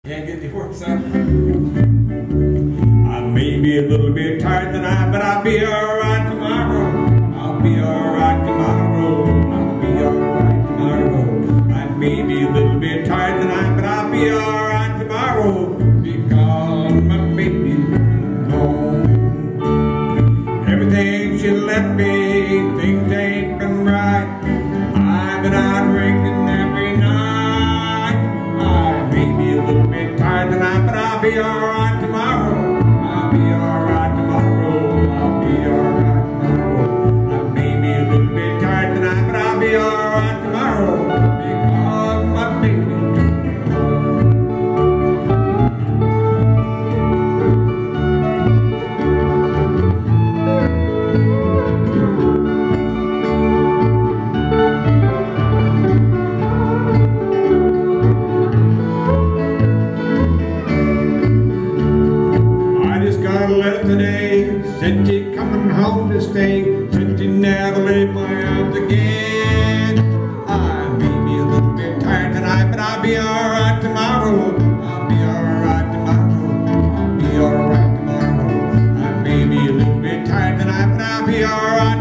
Can't get any worse out. I may be a little bit tired tonight, but I'll be alright tomorrow. I'll be alright tomorrow. I'll be alright tomorrow. I may be a little bit tired tonight, but I'll be alright tomorrow. Because my baby's home. Everything she left me, things ain't been right. I've been out drinking every night. I may be a little bit tired tonight, but I'll be alright tomorrow. I'll be alright tomorrow. I'll be alright tomorrow. I may be a little bit tired tonight, but I'll be alright tomorrow. Because my baby's today, said she coming home to stay, said she never leave my arms again. I may be a little bit tired tonight, but I'll be alright tomorrow. I'll be alright tomorrow. I'll be alright tomorrow. I may be a little bit tired tonight, but I'll be alright